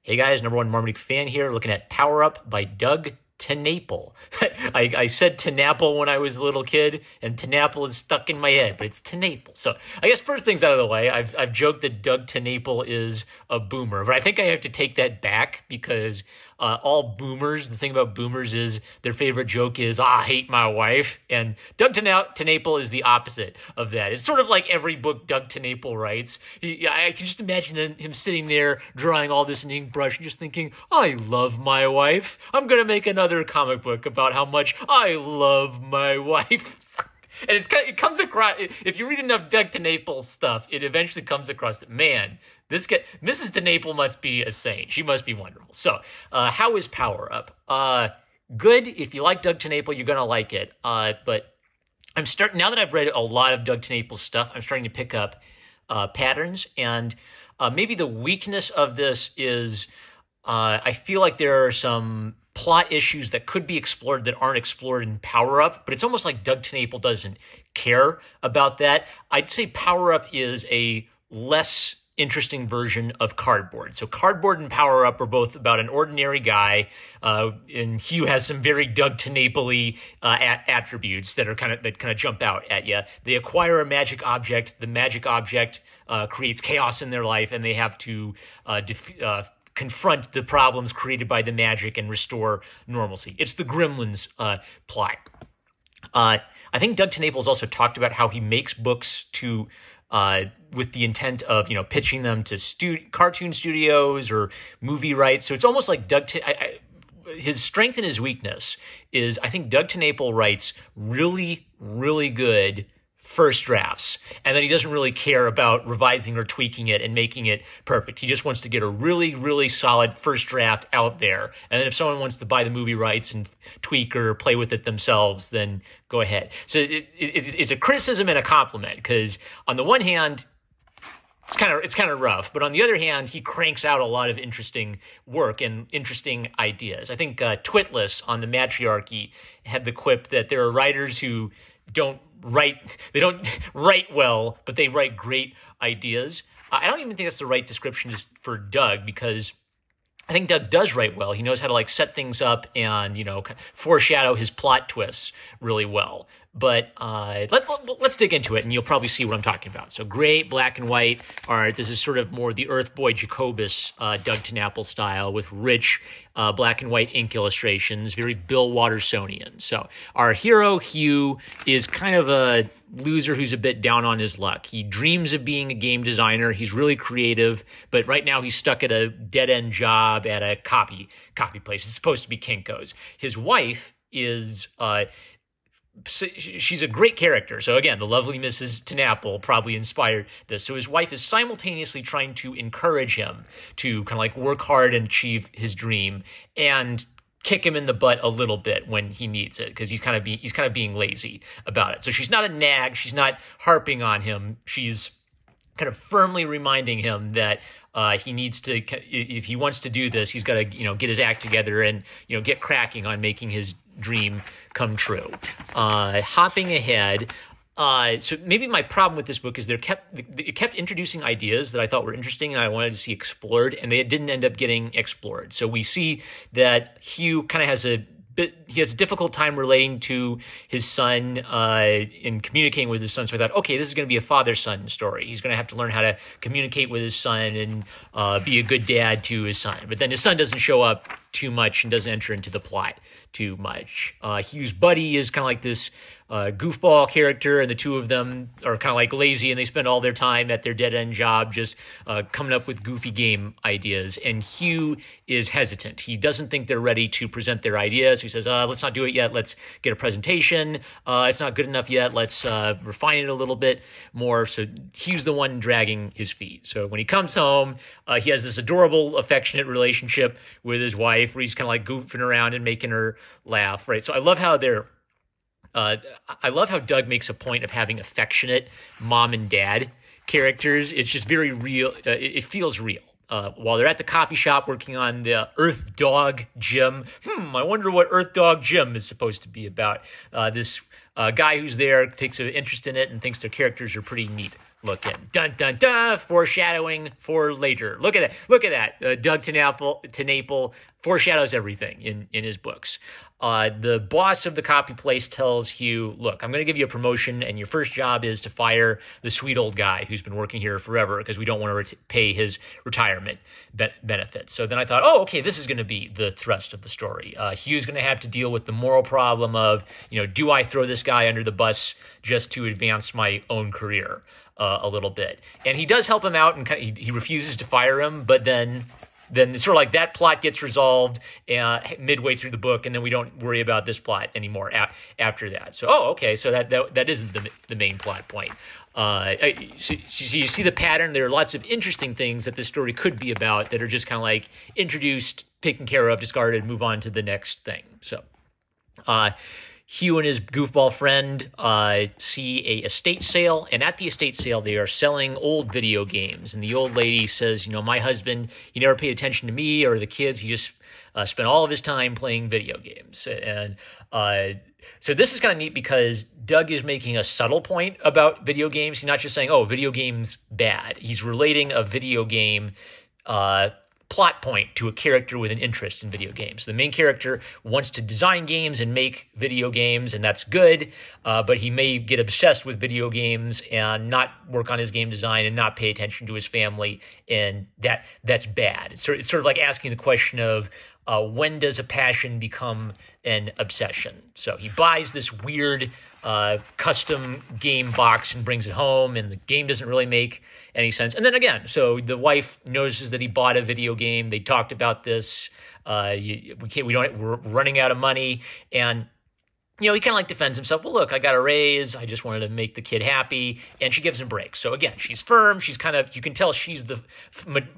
Hey guys, number one Marmaduke fan here, looking at Power Up by Doug TenNapel. I said TenNapel when I was a little kid, and TenNapel is stuck in my head, but it's TenNapel. So I guess first things out of the way, I've joked that Doug TenNapel is a boomer, but I think I have to take that back because all boomers, the thing about boomers is their favorite joke is, I hate my wife. And Doug TenNapel is the opposite of that. It's sort of like every book Doug TenNapel writes. I can just imagine him sitting there drawing all this in ink brush and just thinking, I love my wife. I'm going to make another comic book about how much I love my wife. And it comes across, if you read enough Doug TenNapel stuff, it eventually comes across that, man, Mrs. TenNapel must be a saint. She must be wonderful. So, how is Power Up? Good. If you like Doug TenNapel, you're going to like it. But now that I've read a lot of Doug TenNapel's stuff, I'm starting to pick up patterns. And maybe the weakness of this is I feel like there are some plot issues that could be explored that aren't explored in Power Up, but it's almost like Doug TenNapel doesn't care about that. I'd say Power Up is a less interesting version of Cardboard. So Cardboard and Power Up are both about an ordinary guy, and Hugh has some very Doug TenNapel-y attributes that kind of jump out at you. They acquire a magic object. The magic object creates chaos in their life, and they have to confront the problems created by the magic and restore normalcy. It's the Gremlins plot. I think Doug TenNapel's also talked about how he makes books to with the intent of pitching them to cartoon studios or movie rights. So it's almost like his strength and his weakness is I think Doug TenNapel writes really, really good first drafts, and then he doesn't really care about revising or tweaking it and making it perfect. He just wants to get a really, really solid first draft out there, and then if someone wants to buy the movie rights and tweak or play with it themselves, then go ahead. So it's a criticism and a compliment, because on the one hand, it's kind of rough, but on the other hand, he cranks out a lot of interesting work and interesting ideas. I think Twitless on the Matriarchy had the quip that there are writers who don't write well, but they write great ideas. I don't even think that's the right description for Doug, because I think Doug does write well. He knows how to set things up and foreshadow his plot twists really well. But let's dig into it, and you'll probably see what I'm talking about. So gray, black, and white art. This is sort of more the Earthboy Jacobus Doug TenNapel style with rich black and white ink illustrations, very Bill Wattersonian. So our hero, Hugh, is kind of a loser who's a bit down on his luck. He dreams of being a game designer. He's really creative, but right now he's stuck at a dead-end job at a copy place. It's supposed to be Kinko's. His wife is she's a great character. So again, the lovely Mrs. TenNapel probably inspired this. So his wife is simultaneously trying to encourage him to kind of work hard and achieve his dream, and kick him in the butt a little bit when he needs it, because he's kind of being lazy about it. So she's not a nag. She's not harping on him. She's kind of firmly reminding him that he needs to, if he wants to do this, he's got to get his act together and get cracking on making his dream come true. Hopping ahead. So maybe my problem with this book is it kept introducing ideas that I thought were interesting and I wanted to see explored, and they didn't end up getting explored. So we see that Hugh kind of has a difficult time relating to his son in communicating with his son. So I thought, okay, this is going to be a father-son story. He's going to have to learn how to communicate with his son and be a good dad to his son. But then his son doesn't show up too much and doesn't enter into the plot too much. Hugh's buddy is kind of like this goofball character, and the two of them are kind of lazy, and they spend all their time at their dead-end job just coming up with goofy game ideas. And Hugh is hesitant. He doesn't think they're ready to present their ideas. He says, let's not do it yet. Let's get a presentation. It's not good enough yet. Let's refine it a little bit more. So Hugh's the one dragging his feet. So when he comes home, he has this adorable, affectionate relationship with his wife, where he's kind of goofing around and making her laugh, right? So I love how Doug makes a point of having affectionate mom and dad characters. It's just very real. It feels real. While they're at the copy shop working on the Earth Dog Gym. I wonder what Earth Dog Gym is supposed to be about. This guy who's there takes an interest in it and thinks their characters are pretty neat. look in. Dun, dun, dun, foreshadowing for later. Look at that. Look at that. Doug TenNapel foreshadows everything in his books. The boss of the copy place tells Hugh, look, I'm going to give you a promotion, and your first job is to fire the sweet old guy who's been working here forever because we don't want to pay his retirement benefits. So then I thought, oh, okay, this is going to be the thrust of the story. Hugh's going to have to deal with the moral problem of, do I throw this guy under the bus just to advance my own career a little bit? And he does help him out, and he refuses to fire him, but then sort of like that plot gets resolved midway through the book, and then we don't worry about this plot anymore after that. So, okay, so that isn't the main plot point. So you see the pattern. There are lots of interesting things that this story could be about that are just kind of like introduced, taken care of, discarded, move on to the next thing. So, Hugh and his goofball friend see a estate sale, and at the estate sale, they are selling old video games. And the old lady says, my husband, he never paid attention to me or the kids. He just spent all of his time playing video games. And so this is kind of neat because Doug is making a subtle point about video games. He's not just saying, oh, video games bad. He's relating a video game plot point to a character with an interest in video games. The main character wants to design games and make video games, and that's good, but he may get obsessed with video games and not work on his game design and not pay attention to his family, and that's bad. It's sort of like asking the question of when does a passion become an obsession? So he buys this weird custom game box and brings it home, and the game doesn't really make any sense. And then again, so the wife notices that he bought a video game. They talked about this. We're running out of money, and he kind of like defends himself. Well, look, I got a raise. I just wanted to make the kid happy. And she gives him breaks. So again, she's firm. She's you can tell she's the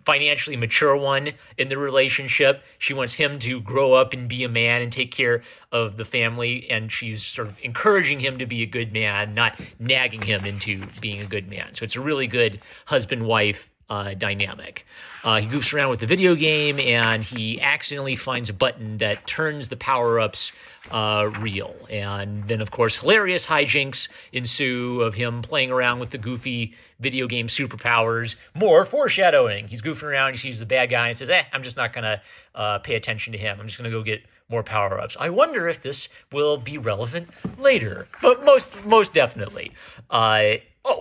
financially mature one in the relationship. She wants him to grow up and be a man and take care of the family. And she's sort of encouraging him to be a good man, not nagging him into being a good man. So it's a really good husband-wife dynamic. He goofs around with the video game, and he accidentally finds a button that turns the power-ups real. And then, of course, hilarious hijinks ensue of him playing around with the goofy video game superpowers. More foreshadowing. He's goofing around, he sees the bad guy and says, I'm just not going to pay attention to him. I'm just going to go get more power-ups. I wonder if this will be relevant later, but most definitely.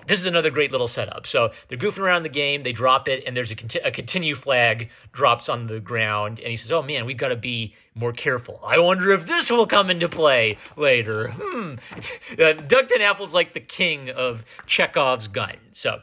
This is another great little setup. So they're goofing around the game, they drop it, and there's a continue flag drops on the ground, and he says, oh man, we've got to be more careful. I wonder if this will come into play later. Doug TenNapel's like the king of Chekhov's gun. So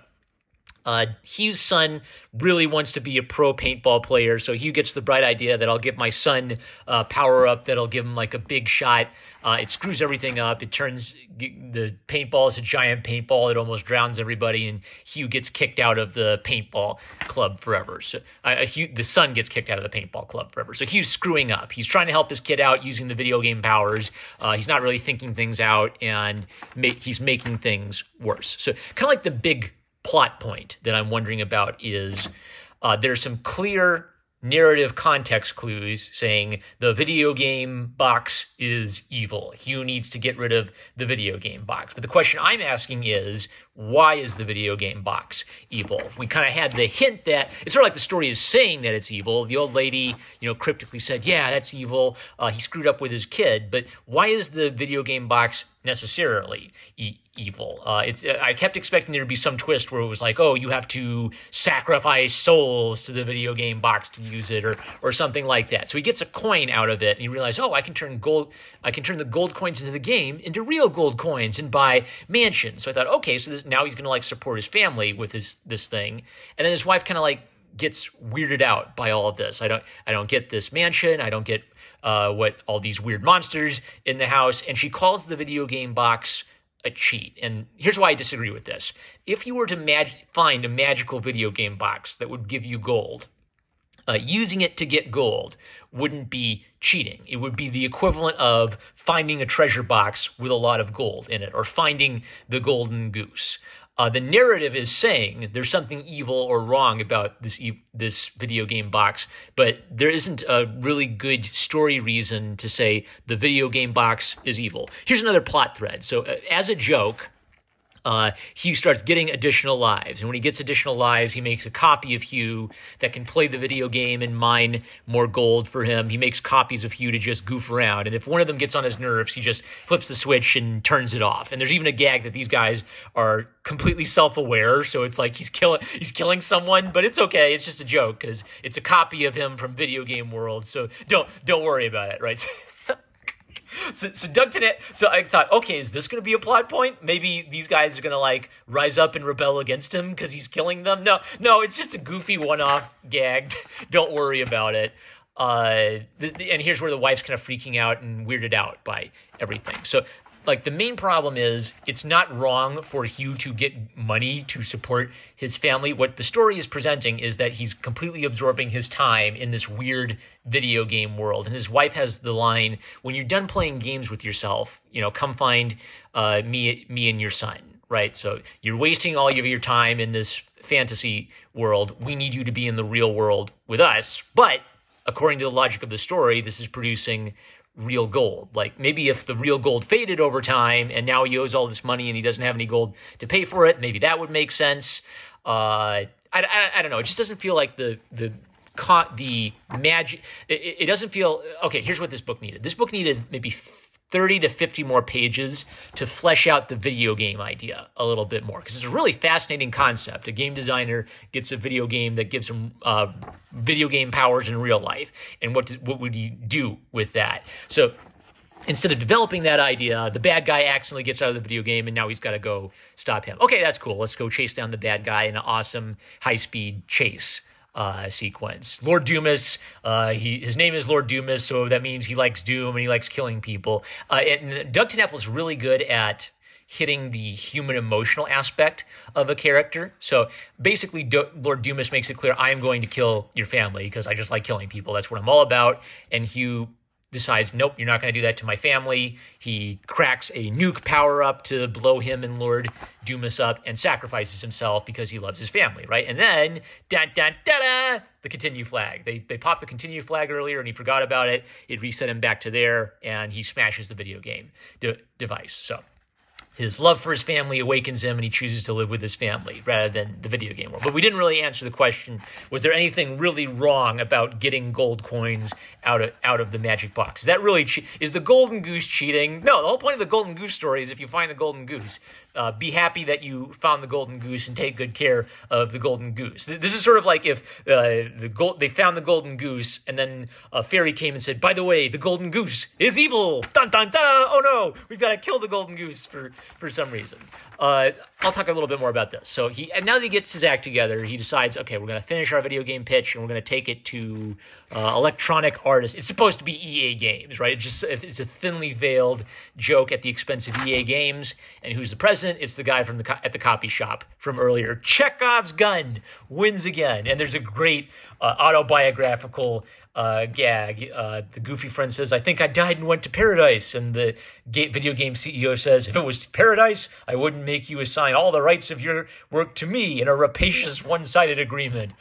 Hugh's son really wants to be a pro paintball player, so Hugh gets the bright idea that I'll give my son a power-up that'll give him like a big shot. It screws everything up. It turns the paintball is a giant paintball. It almost drowns everybody, and Hugh gets kicked out of the paintball club forever. So the son gets kicked out of the paintball club forever. So Hugh's screwing up. He's trying to help his kid out using the video game powers. He's not really thinking things out, and he's making things worse. So kind of like the big plot point that I'm wondering about is there's some clear narrative context clues saying the video game box is evil. Hugh needs to get rid of the video game box. But the question I'm asking is, why is the video game box evil? We kind of had the hint that it's sort of like the story is saying that it's evil. The old lady, cryptically said, yeah, that's evil. He screwed up with his kid. But why is the video game box necessarily evil? I kept expecting there to be some twist where it was like, oh, you have to sacrifice souls to the video game box to use it, or something like that. So he gets a coin out of it, and he realizes, oh, I can turn the gold coins into the game into real gold coins and buy mansions. So I thought, okay, so now he's going to support his family with this thing. And then his wife kind of gets weirded out by all of this. I don't get this mansion. I don't get what all these weird monsters in the house. And she calls the video game box a cheat. And here's why I disagree with this. If you were to find a magical video game box that would give you gold, using it to get gold wouldn't be cheating. It would be the equivalent of finding a treasure box with a lot of gold in it, or finding the golden goose. The narrative is saying there's something evil or wrong about this video game box, but there isn't a really good story reason to say the video game box is evil. Here's another plot thread. So as a joke, Hugh starts getting additional lives. And when he gets additional lives, he makes a copy of Hugh that can play the video game and mine more gold for him. He makes copies of Hugh to just goof around. And if one of them gets on his nerves, he just flips the switch and turns it off. And there's even a gag that these guys are completely self-aware. So it's like he's killing someone, but it's okay. It's just a joke because it's a copy of him from Video Game World. So don't worry about it, right? So Doug Tennant, so I thought, okay, is this going to be a plot point? Maybe these guys are going to like rise up and rebel against him because he's killing them. No, it's just a goofy one-off gag. Don't worry about it. And here's where the wife's kind of freaking out and weirded out by everything. So like the main problem is it's not wrong for Hugh to get money to support his family. What the story is presenting is that he's completely absorbing his time in this weird video game world. And his wife has the line, when you're done playing games with yourself, come find me and your son, right? So you're wasting all of your time in this fantasy world. We need you to be in the real world with us. But according to the logic of the story, this is producing real gold. Like maybe if the real gold faded over time and now he owes all this money and he doesn't have any gold to pay for it, maybe that would make sense. I don't know. It just doesn't feel like the magic. It doesn't feel okay. Here's what this book needed. This book needed maybe 30 to 50 more pages to flesh out the video game idea a little bit more, because it's a really fascinating concept. A game designer gets a video game that gives him video game powers in real life, and what would he do with that? So instead of developing that idea, the bad guy accidentally gets out of the video game, and now he's got to go stop him. Okay, that's cool. Let's go chase down the bad guy in an awesome high-speed chase sequence. Lord Dumas, his name is Lord Dumas, so that means he likes Doom and he likes killing people. And Doug TenNapel is really good at hitting the human emotional aspect of a character. So basically, Lord Dumas makes it clear, I am going to kill your family because I just like killing people. That's what I'm all about. And Hugh decides, nope, you're not going to do that to my family. He cracks a nuke power-up to blow him and Lord Dumas up and sacrifices himself because he loves his family, right? And then, the continue flag. They popped the continue flag earlier and he forgot about it. It reset him back to there and he smashes the video game device. So his love for his family awakens him and he chooses to live with his family rather than the video game world. But we didn't really answer the question, was there anything really wrong about getting gold coins out of the magic box? Is that really is the golden goose cheating? No, the whole point of the golden goose story is if you find the golden goose, be happy that you found the golden goose and take good care of the golden goose. This is sort of like if they found the golden goose and then a fairy came and said, by the way, the golden goose is evil. Dun, dun, dun. Oh no, we've got to kill the golden goose for some reason. I'll talk a little bit more about this. So now that he gets his act together, he decides, okay, we're going to finish our video game pitch and we're going to take it to Electronic Arts. It's supposed to be EA Games, right? It's a thinly veiled joke at the expense of EA Games. And who's the president? It's the guy from at the copy shop from earlier. Chekhov's gun wins again. And there's a great autobiographical gag. The goofy friend says, I think I died and went to paradise. And the video game CEO says, if it was paradise, I wouldn't make you assign all the rights of your work to me in a rapacious one-sided agreement.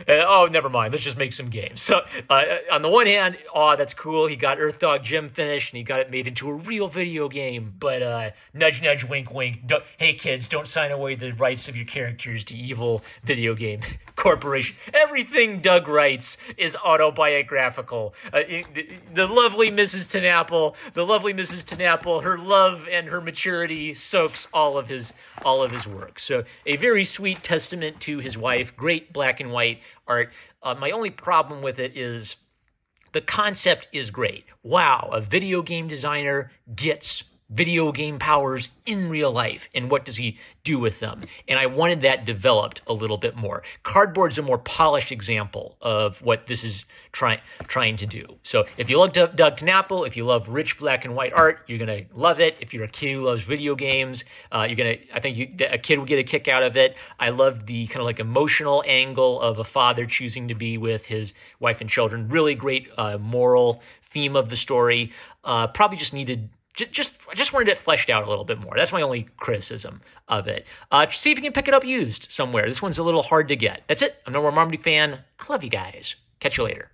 Oh, never mind. Let's just make some games. So, on the one hand, that's cool. He got Earth Dog Jim finished, and he got it made into a real video game. But nudge, nudge, wink, wink. Hey, kids, don't sign away the rights of your characters to evil video game corporation. Everything Doug writes is autobiographical. The lovely Mrs. TenNapel, her love and her maturity soaks all of his work. So, a very sweet testament to his wife. Great black and white art. My only problem with it is the concept is great. Wow, a video game designer gets video game powers in real life, and what does he do with them? And I wanted that developed a little bit more. Cardboard's a more polished example of what this is trying to do. So if you love Doug TenNapel, if you love rich black and white art, you're gonna love it. If you're a kid who loves video games, a kid would get a kick out of it. I loved the kind of like emotional angle of a father choosing to be with his wife and children. Really great moral theme of the story. Probably just needed. I just wanted it fleshed out a little bit more. That's my only criticism of it. See if you can pick it up used somewhere. This one's a little hard to get. That's it. I'm No More Marmaduke fan. I love you guys. Catch you later.